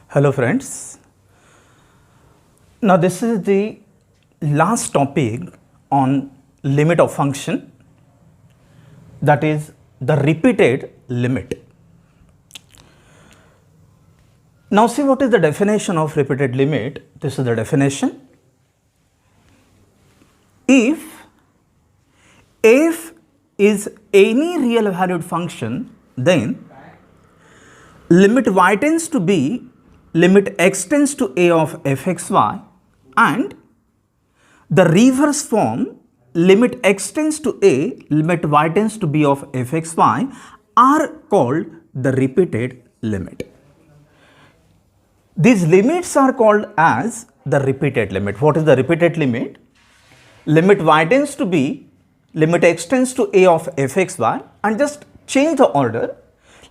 Hello friends. Now this is the last topic on limit of function, that is the repeated limit. Now see what is the definition of repeated limit. This is the definition. If f is any real valued function, then limit y tends to b, limit x tends to a of fxy, and the reverse form limit x tends to a, limit y tends to b of fxy are called the repeated limit. These limits are called as the repeated limit. What is the repeated limit? Limit y tends to b, limit x tends to a of fxy, and just change the order.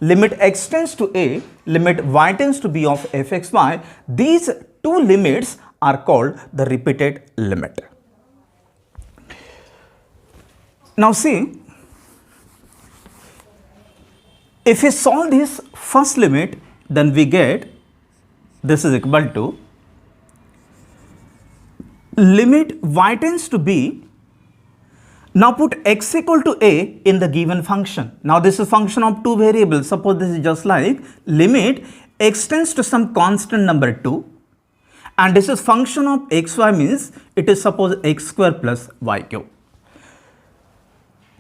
Limit x tends to a, limit y tends to b of fxy, these two limits are called the repeated limit. Now see, if we solve this first limit, then we get this is equal to limit y tends to b. Now put x equal to a in the given function. Now this is function of two variables. Suppose this is just like limit x tends to some constant number 2, and this is function of xy, means it is suppose x square plus y cube.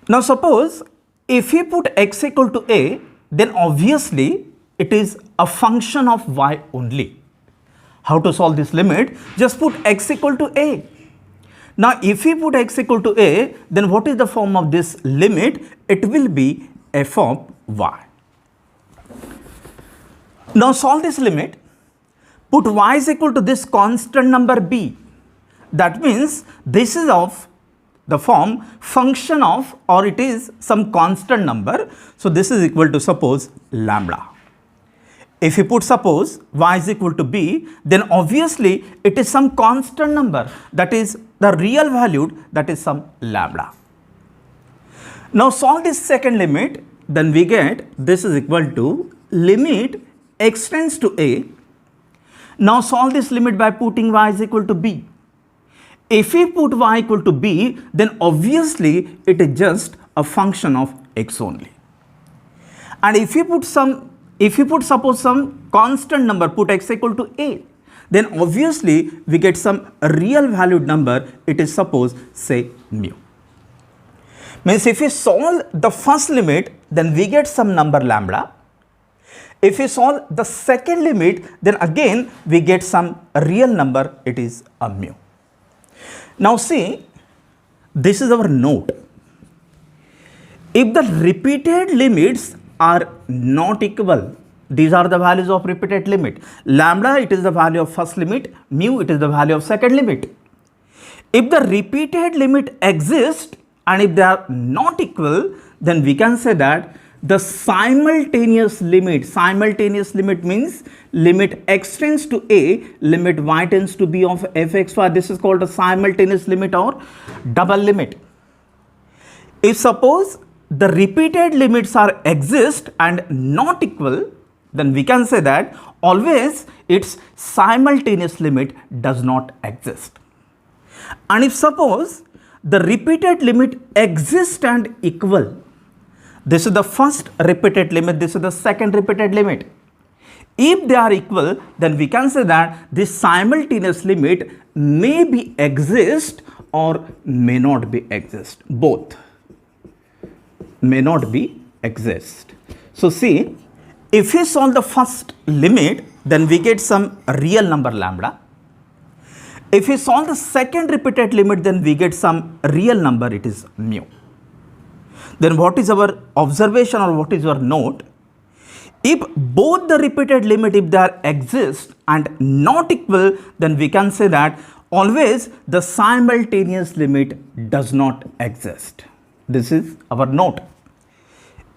Now suppose if we put x equal to a, then obviously it is a function of y only. How to solve this limit? Just put x equal to a. Now if we put x equal to a, then what is the form of this limit? It will be f of y. Now solve this limit. Put y is equal to this constant number b. That means this is of the form function of, or it is some constant number. So this is equal to suppose lambda. If you put suppose y is equal to b, then obviously it is some constant number, that is the real valued, that is some lambda. Now solve this second limit, then we get this is equal to limit x tends to a. Now solve this limit by putting y is equal to b. If we put y equal to b, then obviously it is just a function of x only. And if you put suppose some constant number, put x equal to a, then obviously we get some real valued number, it is suppose say mu. Means if we solve the first limit, then we get some number lambda. If we solve the second limit, then again we get some real number, it is a mu. Now see, this is our note. If the repeated limits are not equal, these are the values of repeated limit. Lambda, it is the value of first limit. Mu, it is the value of second limit. If the repeated limit exists and if they are not equal, then we can say that the simultaneous limit means limit x tends to a, limit y tends to b of fxy. This is called a simultaneous limit or double limit. If suppose the repeated limits are exist and not equal, then we can say that always its simultaneous limit does not exist. And if suppose the repeated limit exists and equal, this is the first repeated limit, this is the second repeated limit. If they are equal, then we can say that this simultaneous limit may be exist or may not be exist. Both may not be exist. So see, if we solve the first limit, then we get some real number lambda. If we solve the second repeated limit, then we get some real number, it is mu. Then what is our observation or what is our note? If both the repeated limit, if they are exist and not equal, then we can say that always the simultaneous limit does not exist. This is our note.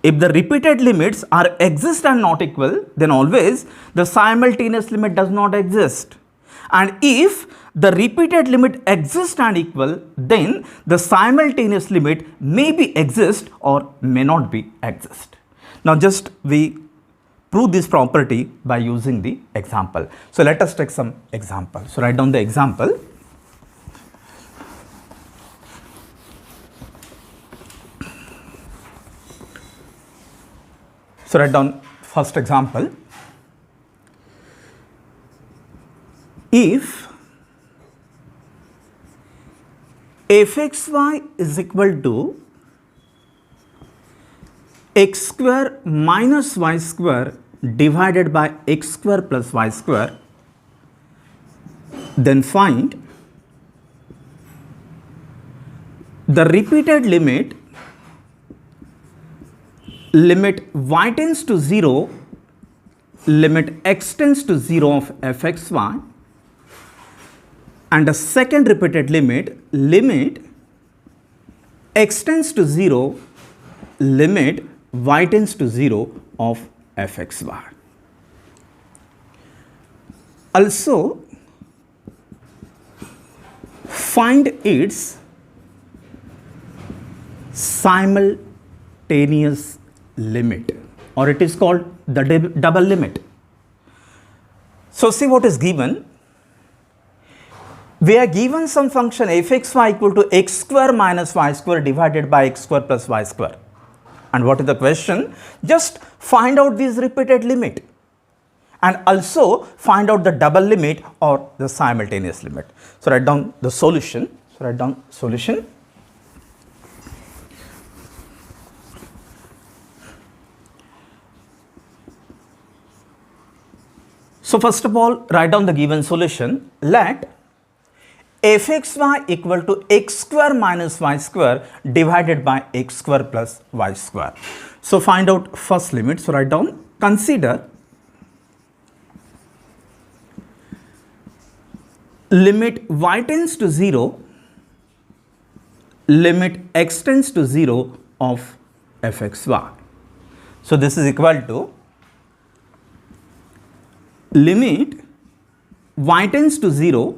If the repeated limits are exist and not equal, then always the simultaneous limit does not exist. And if the repeated limit exists and equal, then the simultaneous limit may be exist or may not be exist. Now just we prove this property by using the example. So let us take some example. So write down the example. So write down first example. If fxy is equal to x square minus y square divided by x square plus y square, then find the repeated limit y tends to 0, limit x tends to 0 of fxy, and the second repeated limit x tends to 0, limit y tends to 0 of fxy. Also find its simultaneous limit, or it is called the double limit. So see what is given. We are given some function fxy equal to x square minus y square divided by x square plus y square. And what is the question? Just find out this repeated limit and also find out the double limit or the simultaneous limit. So write down the solution. So write down solution. So first of all, write down the given solution. Let fxy equal to x square minus y square divided by x square plus y square. So find out first limit. So write down, consider limit y tends to 0, limit x tends to 0 of fxy. So this is equal to limit y tends to 0,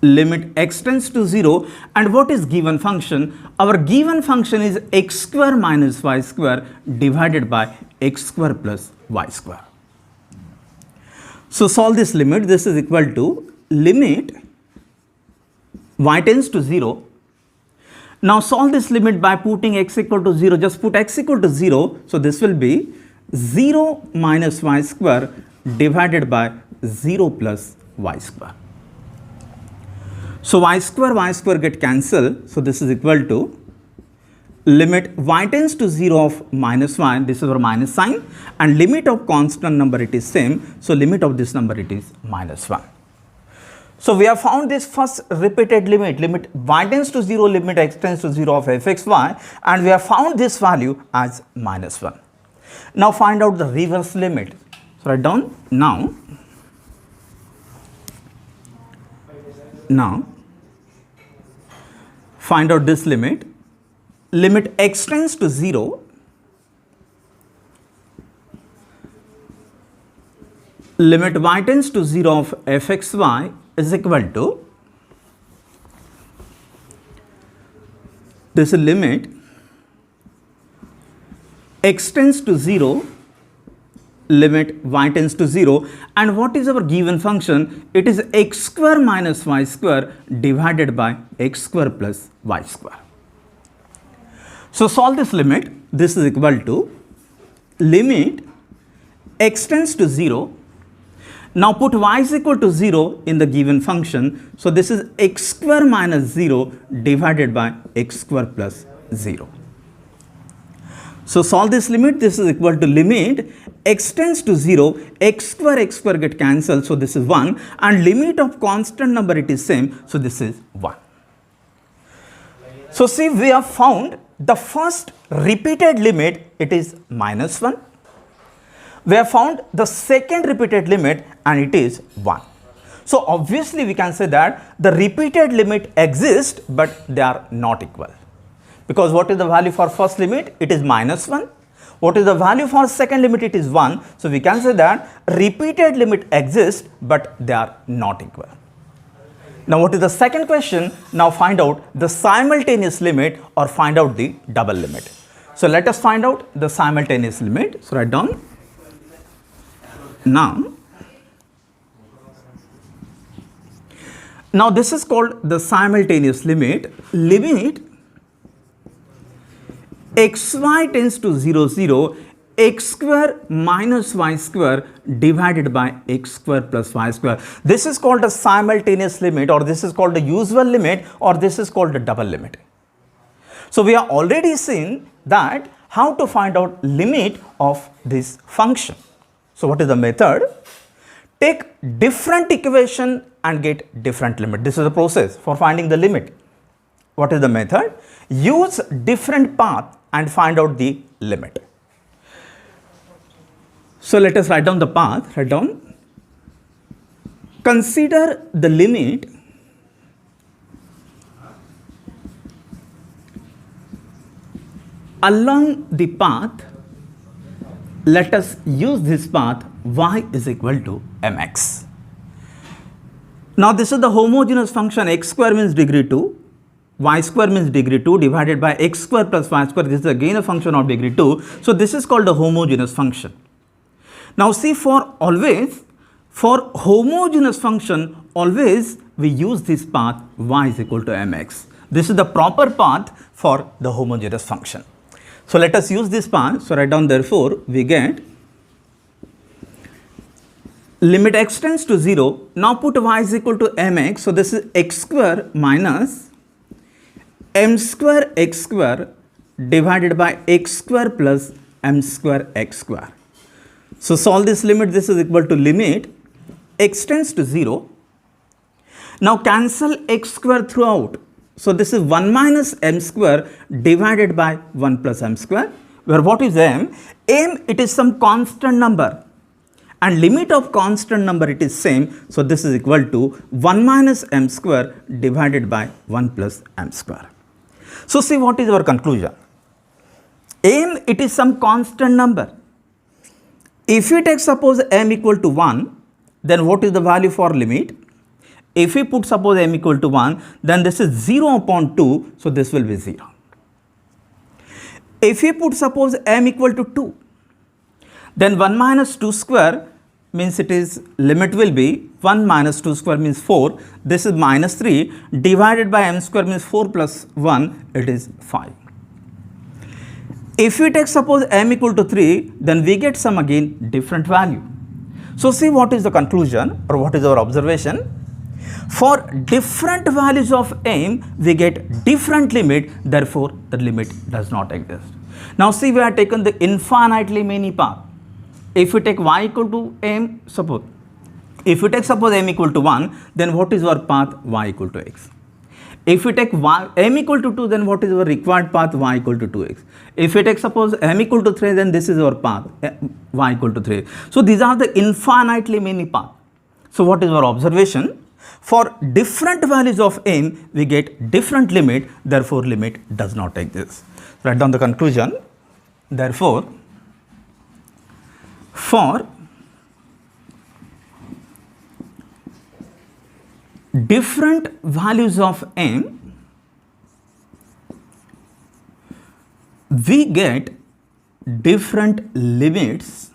limit x tends to 0, and what is given function? Our given function is x square minus y square divided by x square plus y square. So solve this limit. This is equal to limit y tends to 0. Now solve this limit by putting x equal to 0. Just put x equal to 0. So this will be 0 minus y square divided by 0 plus y square. So y square get cancelled. So this is equal to limit y tends to 0 of minus 1, this is our minus sign, and limit of constant number it is same. So limit of this number it is minus 1. So we have found this first repeated limit y tends to 0, limit x tends to 0 of fxy, and we have found this value as minus 1. Now find out the reverse limit. So write down now find out this limit x tends to 0, limit y tends to 0 of fxy is equal to this limit x tends to 0, limit y tends to 0, and what is our given function? It is x square minus y square divided by x square plus y square. So solve this limit. This is equal to limit x tends to 0. Now put y is equal to 0 in the given function. So this is x square minus 0 divided by x square plus 0. So solve this limit. This is equal to limit x tends to 0, x square get cancelled. So this is 1, and limit of constant number it is same. So this is 1. So see, we have found the first repeated limit, it is minus 1. We have found the second repeated limit and it is 1. So obviously we can say that the repeated limit exists but they are not equal. Because what is the value for first limit? It is minus 1. What is the value for second limit? It is 1. So we can say that repeated limit exists, but they are not equal. Now what is the second question? Now find out the simultaneous limit or find out the double limit. So let us find out the simultaneous limit. So write down. Now this is called the simultaneous limit. Limit xy tends to 0, 0, x square minus y square divided by x square plus y square. This is called a simultaneous limit, or this is called the usual limit, or this is called the double limit. So we are already seen that how to find out limit of this function. So what is the method? Take different equation and get different limit. This is the process for finding the limit. What is the method? Use different path and find out the limit. So let us write down the path. Write down. Consider the limit along the path. Let us use this path y is equal to mx. Now this is the homogeneous function. X square means degree 2. Y square means degree 2 divided by x square plus y square. This is again a function of degree 2. So this is called a homogeneous function. Now see, for homogeneous function, always we use this path y is equal to mx. This is the proper path for the homogeneous function. So let us use this path. So write down, therefore we get limit x tends to 0. Now put y is equal to mx. So this is x square minus m square x square divided by x square plus m square x square. So solve this limit. This is equal to limit x tends to 0. Now cancel x square throughout. So this is 1 minus m square divided by 1 plus m square, where what is m? M, it is some constant number, and limit of constant number it is same. So this is equal to 1 minus m square divided by 1 plus m square. So see, what is our conclusion? M, it is some constant number. If we take suppose m equal to 1, then what is the value for limit? If we put suppose m equal to 1, then this is 0 upon 2, so this will be 0. If we put suppose m equal to 2, then 1 minus 2 square means it is limit will be 1 minus 2 square means 4. This is minus 3 divided by m square means 4 plus 1, it is 5. If we take suppose m equal to 3, then we get some again different value. So see, what is the conclusion or what is our observation? For different values of m, we get different limit, therefore the limit does not exist. Now see, we have taken the infinitely many path. If we take y equal to m, suppose, if we take suppose m equal to 1, then what is our path? Y equal to x. If we take m equal to 2, then what is our required path? Y equal to 2x. If we take suppose m equal to 3, then this is our path, y equal to 3. So these are the infinitely many paths. So what is our observation? For different values of m, we get different limit, therefore limit does not exist. Write down the conclusion. Therefore, for different values of m, we get different limits.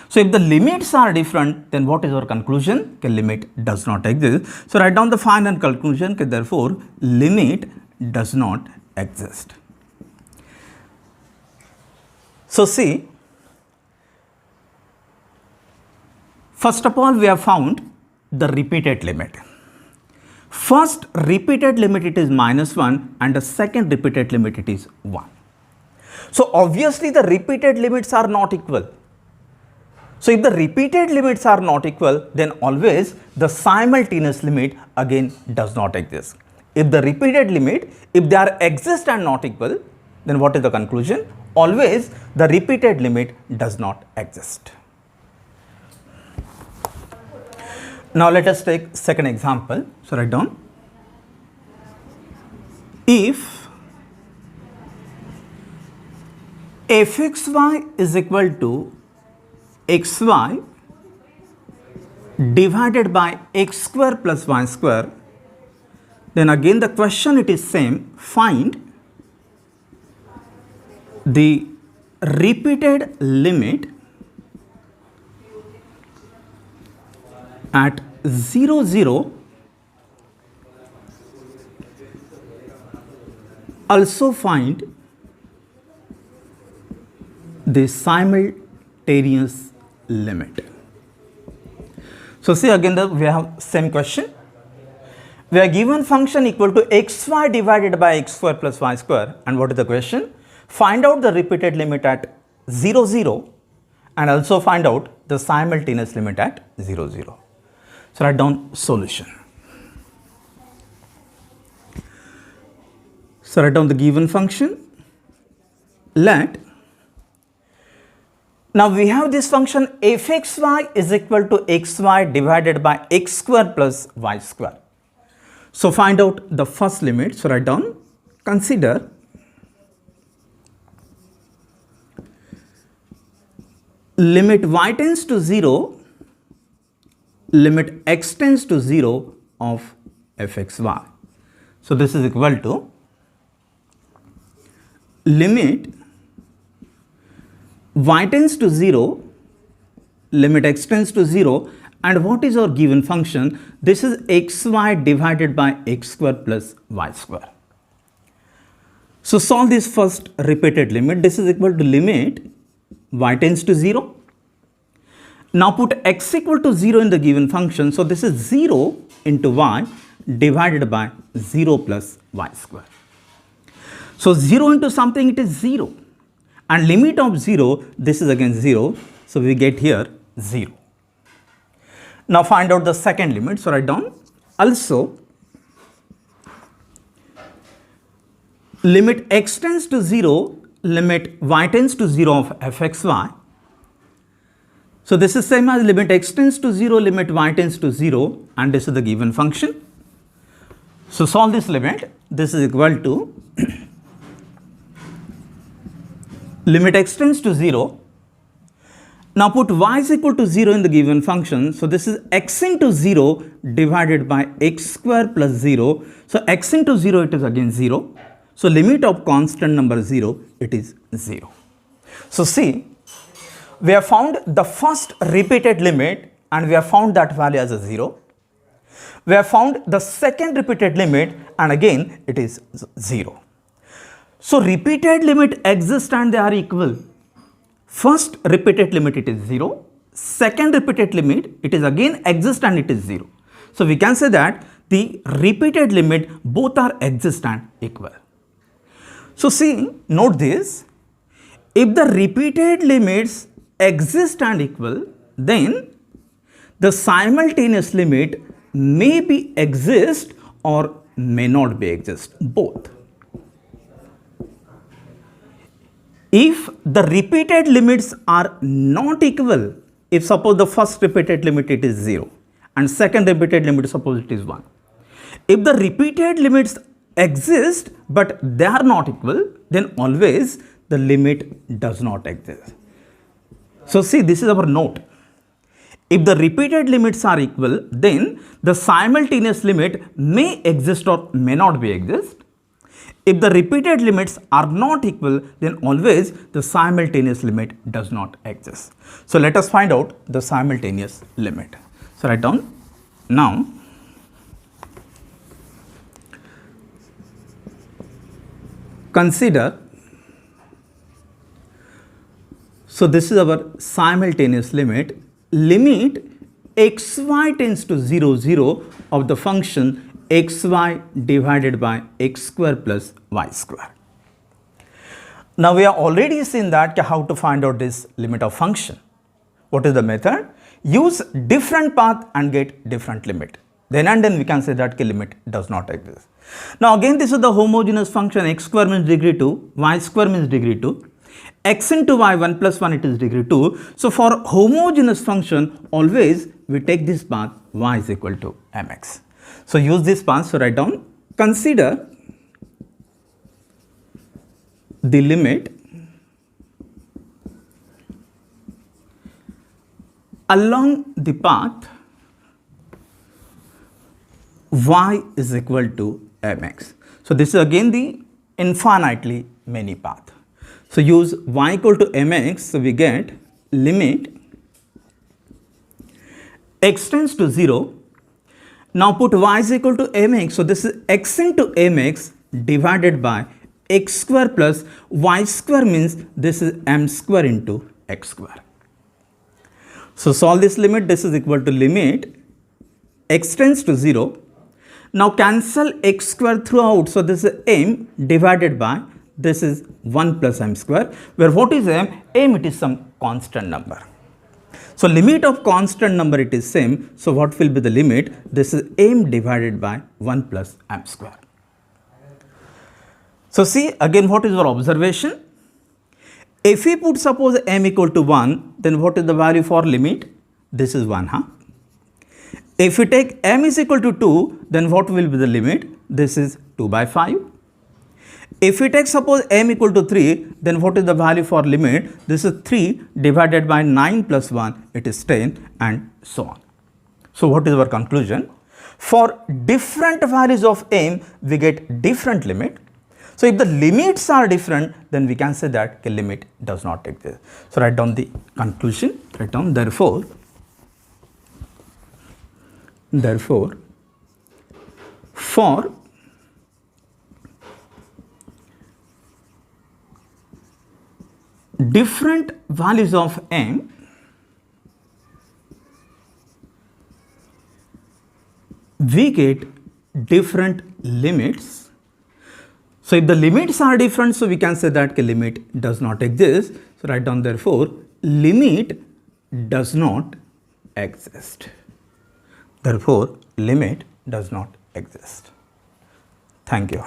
So if the limits are different, then what is our conclusion? The limit does not exist. So write down the final conclusion. Therefore, limit does not exist. So see, first of all, we have found the repeated limit. First repeated limit, it is -1, and the second repeated limit, it is 1. So obviously the repeated limits are not equal. So if the repeated limits are not equal, then always the simultaneous limit again does not exist. If the repeated limit, if they are exist and not equal, then what is the conclusion? Always the repeated limit does not exist. Now let us take second example. So write down. If fxy is equal to xy divided by x square plus y square, then again the question it is same, find the repeated limit at 0 0, also find the simultaneous limit. So see again we have same question. We are given function equal to xy divided by x square plus y square, and what is the question? Find out the repeated limit at 0 0 and also find out the simultaneous limit at 0 0. So write down solution. So write down the given function. Let, now we have this function fxy is equal to xy divided by x square plus y square. So find out the first limit. So write down, consider limit y tends to 0, limit x tends to 0 of fxy. So this is equal to limit y tends to 0, limit x tends to 0, and what is our given function? This is xy divided by x square plus y square. So solve this first repeated limit. This is equal to limit y tends to 0. Now put x equal to 0 in the given function. So this is 0 into y divided by 0 plus y square. So 0 into something, it is 0, and limit of 0, this is again 0. So we get here 0. Now find out the second limit. So write down, also limit x tends to 0, limit y tends to 0 of fxy. So this is same as limit x tends to 0, limit y tends to 0, and this is the given function. So solve this limit. This is equal to limit x tends to 0. Now put y is equal to 0 in the given function. So this is x into 0 divided by x square plus 0. So x into 0, it is again 0. So limit of constant number 0, it is 0. So see, we have found the first repeated limit and we have found that value as a 0. We have found the second repeated limit and again it is 0. So repeated limit exist and they are equal. First repeated limit, it is 0. Second repeated limit, it is again exist and it is 0. So we can say that the repeated limit both are exist and equal. So see, note this, if the repeated limits exist and equal, then the simultaneous limit may be exist or may not be exist, both. If the repeated limits are not equal, if suppose the first repeated limit it is 0 and second repeated limit suppose it is 1. If the repeated limits exist but they are not equal, then always the limit does not exist. So see, this is our note. If the repeated limits are equal, then the simultaneous limit may exist or may not be exist. If the repeated limits are not equal, then always the simultaneous limit does not exist. So let us find out the simultaneous limit. So write down, now consider, so this is our simultaneous limit, limit xy tends to 0 0 of the function xy divided by x square plus y square. Now we have already seen that how to find out this limit of function. What is the method? Use different path and get different limit. Then and then we can say that limit does not exist. Now again this is the homogeneous function, x square means degree 2, y square means degree 2. X into y 1 plus 1 it is degree 2. So for homogeneous function always we take this path y is equal to mx. So use this path. So write down, consider the limit along the path y is equal to mx. So this is again the infinitely many path. So use y equal to mx, so we get limit x tends to 0. Now put y is equal to mx, so this is x into mx divided by x square plus y square, means this is m square into x square. So solve this limit, this is equal to limit x tends to 0. Now cancel x square throughout, so this is m divided by this is 1 plus m square, where what is m? M, it is some constant number. So limit of constant number, it is same, so what will be the limit? This is m divided by 1 plus m square. So see again, what is our observation? If we put suppose m equal to 1, then what is the value for limit? This is 1, huh? If we take m is equal to 2, then what will be the limit? This is 2 by 5. If we take suppose m equal to 3, then what is the value for limit? This is 3 divided by 9 plus 1, it is 10, and so on. So what is our conclusion? For different values of m, we get different limit. So if the limits are different, then we can say that the limit does not exist. So write down the conclusion, write down therefore, for different values of m, we get different limits. So if the limits are different, so we can say that the limit does not exist. So write down therefore, limit does not exist. Therefore, limit does not exist. Thank you.